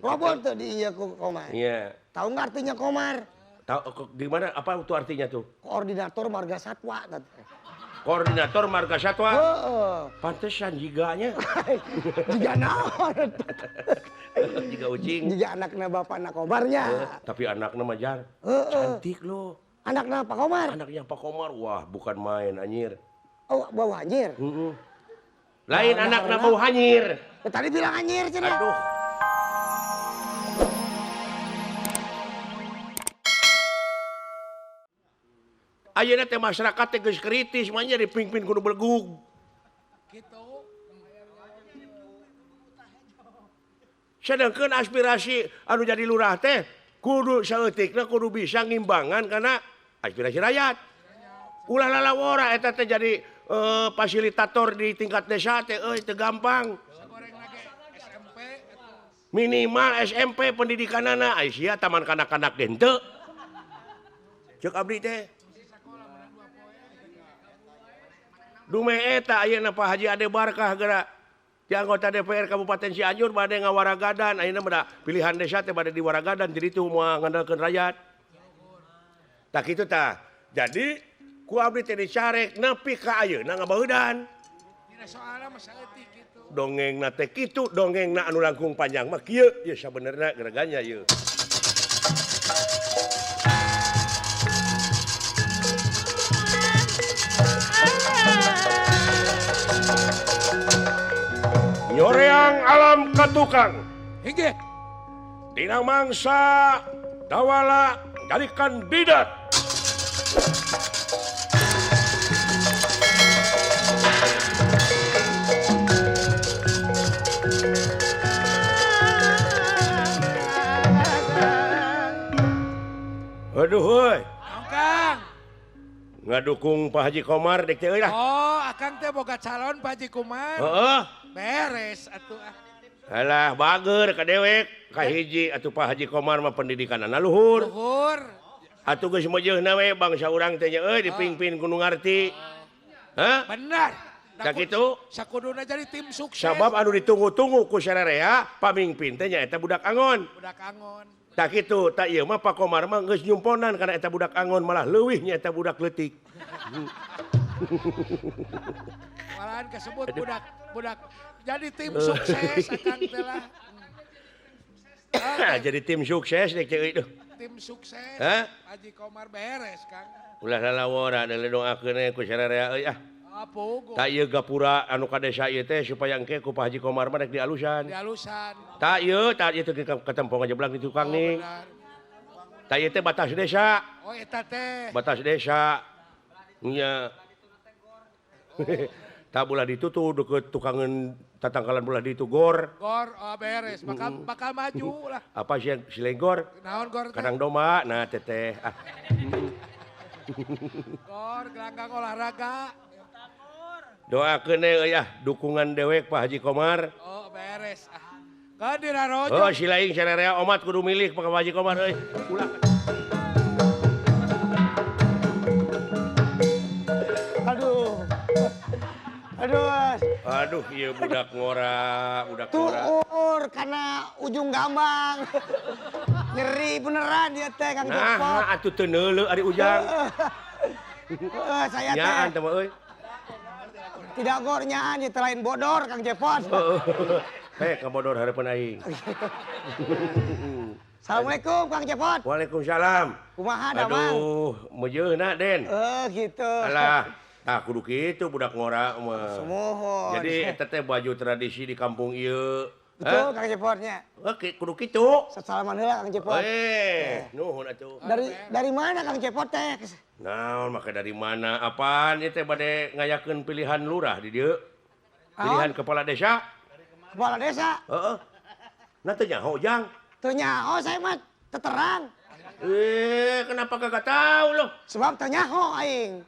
Robot tuh di iya Komar. Iya. Tahu nggak artinya Komar? Tahu gimana? Apa itu artinya tuh? Koordinator marga satwa. Koordinator marga satwa. Heeh. Pantesan jiganya. Jika naon. Jiga ucing. Jika anaknya bapaknya Komarnya. Tapi anaknya mah jar. Cantik loh. Anaknya Pak Komar. Anaknya Pak Komar. Wah, bukan main anjir. Oh, bau anjir. Lain anaknya bau hanyir. Tadi bilang anjir cenah. Aduh. Ayeuna teh masyarakat teh geus kritis mah nya dipingpin kudu belegug. Kitu. Sedangkeun aspirasi anu jadi lurah teh kudu saeutikna kudu bisa ngimbangan kana aspirasi rakyat. Ulah lalawora eta teh jadi fasilitator di tingkat desa teh teu gampang. Minimal SMP pendidikanana ai sia taman kanak-kanak ge henteu. Ceuk abdi teh. Dume eta ayeuna Pak Haji Ade Barkah geura ti anggota DPR Kabupaten Cianjur bade ngawaragadan ayeuna bada pilihan desa teh bade diwaragadan jadi itu moal ngandalkeun rakyat. Tak kitu tah. Jadi ku abdi teh dicarek nepi ka ayeuna ngabaeudan. Dina soalna mah saeutik kitu. Dongengna teh kitu, dongengna anu langkung panjang mah kieu, ieu sabenerna geraganya ieu. Nyoreang alam katukang. Hinggih. Dina mangsa dawala jadi kandidat. Aduh heuy. Kang. Ngadukung Pak Haji Komar dek teh euy lah. Oh, akang teh boga calon Pak Haji Komar. Heeh. Beres atuh ah. Alah bager ka dewek ka hiji atuh Pak Haji Komar mah pendidikanana luhur. Luhur. Atuh geus meujeuhna we bangsa urang teh nya euy dipingpin kudu ngarti. Hah? Benar. Da kitu. Sakuduna jadi tim sukses. Sabab anu ditunggu-tunggu ku sararea pamingpin teh nya eta budak angon. Budak angon. Tak kitu, tak ieu mah Pak Komar mah geus nyumponan kana eta budak angon malah leuwih nya eta budak leutik. Malahan kesebut budak jadi tim sukses akang teh lah. Jadi tim sukses dek ceuy tuh. Tim sukses. Hah? Haji Komar beres, Kang. Ulah lalawora da doakeun ku sararea euy ah. Apogo. Tak ieu gapura anu ka desa ieu teh supaya engke ku Pak Haji Komar mah rek dialusan. Dialusan. Tak ieu teh ketempong aja belang di tukang nih. Tak ieu teh batas desa. Oh eta teh. Batas desa. Nya. Tak bulah ditu tuh deket tukangan tatangkalan bulah ditu gor. Gor beres, bakal maju lah. Apa sih silenggor? Naon gor teh? Kadang doma, nah teteh. Ah. Gor gelanggang olahraga. Doakeun euy ah dukungan dewek Pak Haji Komar. Oh beres ah. Kan dirarojo. Oh si laing sararea omat kudu milih Pak Haji Komar euy. Ulah. Aduh, Mas. Aduh, iya budak ngora. Tuur karena ujung gambang. Nyeri beneran dia teh Kang Jepot. Nah, atuh teu neuleuh ari ujang. Saya teh. Nyaan teh mah euy. Tidak gor nyaan ieu lain bodor Kang Jepot. Heh, ka bodor hareupeun aing. Assalamualaikum Kang Jepot. Waalaikumsalam. Kumaha da, Mang? Aduh, meujeuhna Den. Gitu. Alah, tah kudu kitu budak ngora mah. Semohon. Jadi eta teh baju tradisi di kampung ieu. Betul Kang Jepotnya. Oke, kudu kitu. Salaman heula Kang Jepot. Nuhun atuh. Dari mana Kang Jepot teh? Naon make dari mana? Apaan ieu teh bade ngayakeun pilihan lurah di dieu? Pilihan kepala desa? Kepala desa? Heeh. Nah teh nyaho Jang? Teu nyaho saya mah teterang. Kenapa kagak tahu loh? Sebab teu nyaho aing.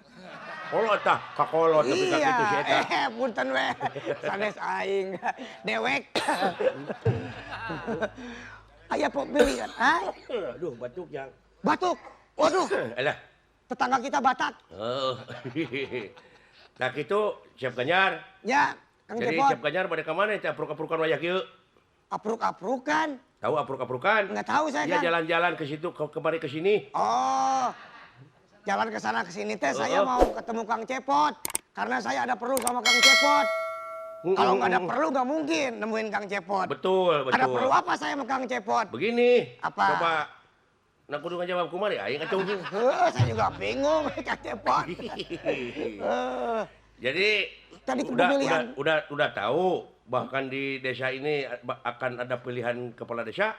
Kolot tah, kakolot tapi ka kitu si eta. Punten we. Sanes aing. Dewek. Aya pilihan, ha? Aduh, batuk Jang. Batuk. Waduh. Alah. Tetangga kita Batak. Oh. Nah kitu siap ganyar. Ya, Kang Jadi Jepot. siap ganyar bade ka mana teh apruk-aprukan wayah kieu? Apruk-aprukan. Tahu apruk-aprukan? Nggak tahu saya Iya Kang. jalan-jalan ke situ kemari ke sini. Oh, jalan ke sana ke sini teh saya mau ketemu Kang Cepot. Karena saya ada perlu sama Kang Cepot. Kalau nggak ada perlu nggak mungkin nemuin Kang Cepot. Betul, betul. Ada perlu apa saya sama Kang Cepot? Begini. Apa? Coba. Nah, kudu ngajawab kumari aing atuh. Saya juga bingung Kang Cepot. Jadi Tadi pemilihan. udah tahu bahkan di desa ini akan ada pilihan kepala desa?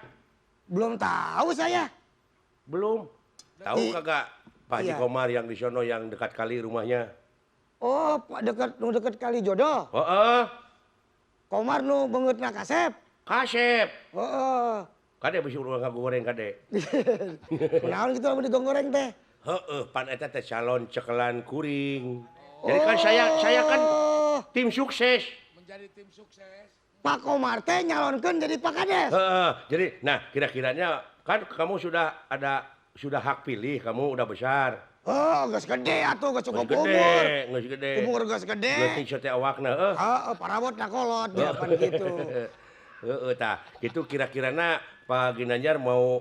Belum tahu saya. Belum. Tahu Di- kagak Pak Haji iya. Komar yang di sono yang dekat kali rumahnya? Oh, Pak dekat kali jodoh. Heeh. Komar nu beungeutna kasep. Kasep. Heeh. Kade bisa urang goreng kade. Kunaon gitu lamun digoreng teh? Heeh, pan eta teh calon cekelan kuring. Jadi kan saya kan Oh, tim sukses. Menjadi tim sukses. Pak Komar teh nyalonkeun jadi Pak Kades. Heeh, jadi nah kira-kiranya kan kamu sudah hak pilih, kamu udah besar. Oh, geus gede atuh, geus cukup Geus umur. geus gede. Umur geus gede. Leutik teh awakna, Heeh, parabot na kolot dia pan gitu. Heeh, tah. Itu kira-kirana Pak Ginanjar mau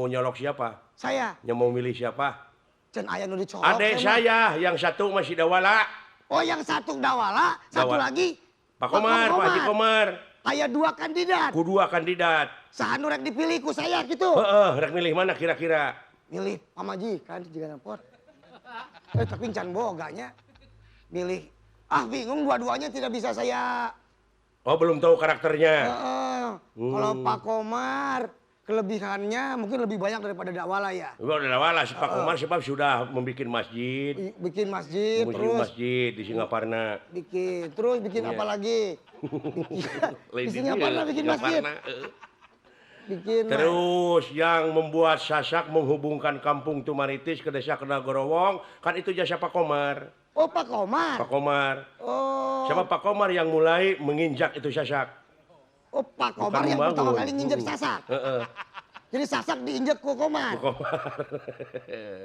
nyolok siapa? Saya, Mau milih siapa? can aya nu dicolok. Adek saya, yang satu masih Dawala. Oh, yang satu Dawala, satu Dawala. lagi Pak Komar, Pak Haji Komar. Aya 2 kandidat. Kedua kandidat. Sahanu rek dipilih ku saya gitu. Heeh, rek milih mana kira-kira? Milih pamaji kan juga nampor. Tapi can boganya. Milih. Ah, bingung dua-duanya tidak bisa saya. Oh, belum tahu karakternya. Kalau Pak Komar kelebihannya mungkin lebih banyak daripada Dakwala ya. Udah Dawala, si Pak Komar sebab sudah membuat masjid. Bikin masjid, Museum terus masjid di Singaparna. bikin Iya. apa lagi? Lain Di Singaparna bikin masjid. Bikin Terus yang membuat Sasak menghubungkan kampung Tumaritis ke desa Kenagorowong, kan itu jasa Pak Komar. Oh, Pak Komar. Pak Komar. Oh. Siapa Pak Komar yang mulai menginjak itu Sasak? Oh, Pak Komar Bukan yang pertama membangun. kali nginjek Sasak. Heeh. Jadi Sasak diinjek ku Komar. Pak Komar.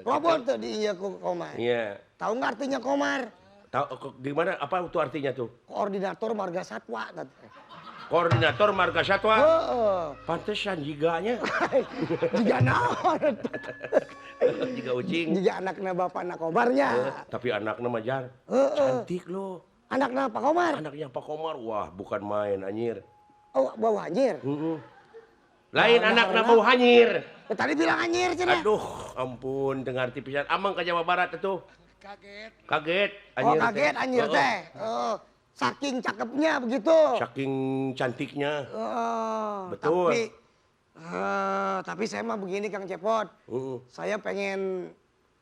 Robot tuh diinjek ku Komar. Iya. Tahu nggak artinya Komar? Tahu gimana apa itu artinya tuh? Koordinator marga satwa. Koordinator Marga Satwa. Heeh. Pantesan jiganya. Jika naon. Jiga ucing. Jika anaknya bapaknya Komarnya. Tapi anaknya Majar. Heeh. Cantik loh. Anaknya Pak Komar. Anaknya Pak Komar. Wah, bukan main anjir. Oh, bau anjir. Lain anaknya bau hanyir. Tadi bilang anjir cenah. Aduh, ampun, dengar tipisan. Amang ke Jawa Barat itu. Kaget. Kaget. Oh, anjir kaget anjir Heeh. teh. Oh, saking cakepnya begitu. Saking cantiknya. Oh, Betul. tapi saya mah begini Kang Cepot. Saya pengen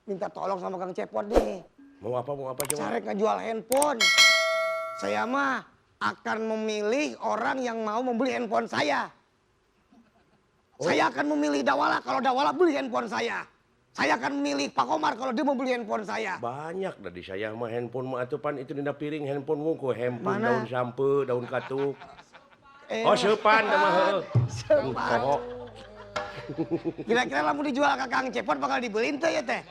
minta tolong sama Kang Cepot nih. Mau apa coba? Saya ngejual handphone. Saya mah akan memilih orang yang mau membeli handphone saya. Saya akan memilih Dawala kalau Dawala beli handphone saya. Saya akan memilih Pak Komar kalau dia mau beli handphone saya. Banyak dari saya mah handphone mah atuh pan itu dina piring handphone mungku handphone Mana? daun sampe, daun katuk. Eh, Oh, sepan mah heuh. Sepan. Pohok. Kira-kira lamun dijual ke Kang Cepot bakal dibeliin teh ya teh?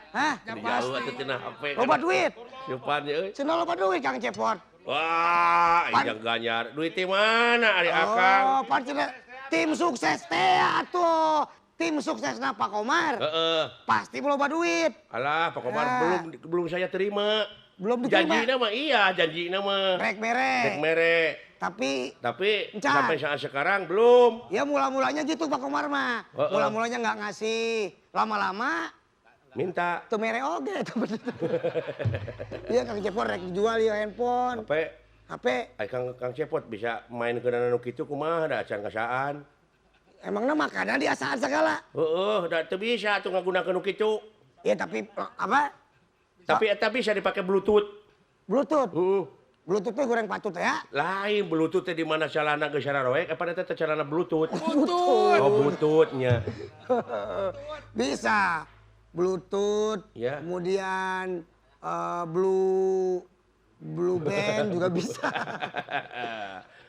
Hah? Jauh atuh cenah HP. Loba duit. Sepan ya euy. Cenah loba duit Kang Cepot. Wah, Pan- ijang ganyar. Duit di mana ari Akang? Oh, pan cenah tim sukses teh atuh. Tim suksesna Pak Komar. Heeh. Pasti loba duit. Alah, Pak Komar Ah. belum saya terima. Belum diterima. Janjina mah iya, janjina mah. Rek mere. Dek mere. Tapi Tapi Encan. sampai saat sekarang belum. ya mula-mulanya gitu Pak Komar mah. Heeh. Mula-mulanya nggak ngasih. Lama-lama Minta. tuh mere oge tuh bener. Iya Kang Cepot rek dijual ya handphone. HP. HP Ay, Kang Cepot bisa main ke dana kitu kumaha da acan kasaan. emangnya makanan diasaan segala. Heeh, da teu bisa tuh ngagunakeun nu kitu. Ya tapi apa? Tapi eta bisa dipakai Bluetooth. Bluetooth. Heeh. Bluetooth teh goreng patut ya. Lain Bluetooth teh di mana calana geus sararoek apa eta teh calana Bluetooth. Betul. Oh, Bluetooth-nya. Bisa. Bluetooth. Ya. Kemudian Blue Band juga bisa.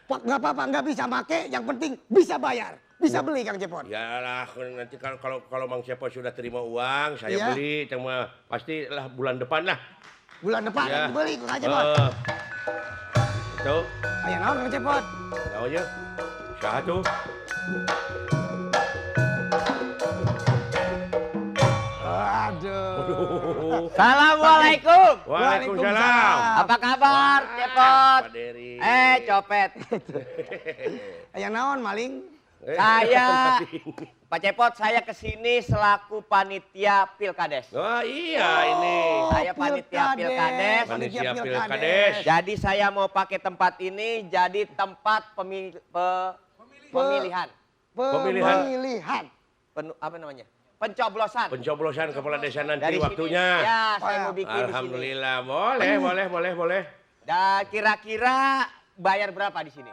Pak nggak apa-apa nggak bisa make, yang penting bisa bayar, bisa beli Kang Cepot. Yalah, nanti kalau Mang Cepot sudah terima uang, saya Iya. beli, cuma pastilah bulan depan lah. Bulan depan Ya. beli Kang Cepot. Itu, Aya naon Kang Cepot? tahu aja. Usaha tuh. Aduh. Assalamualaikum. Waalaikumsalam. Apa kabar, Cepot? Pak Dery. Copet. Aya naon maling? Saya, Pak Cepot, saya kesini selaku panitia Pilkades. Oh iya ini. Saya panitia Pilkades. Panitia Pilkades. Jadi saya mau pakai tempat ini jadi tempat pemilihan. Pemilihan. Apa namanya? Pencoblosan. Pencoblosan kepala desa nanti Dari sini, waktunya. ya, saya mau bikin di sini. Alhamdulillah, boleh. Dan kira-kira bayar berapa di sini?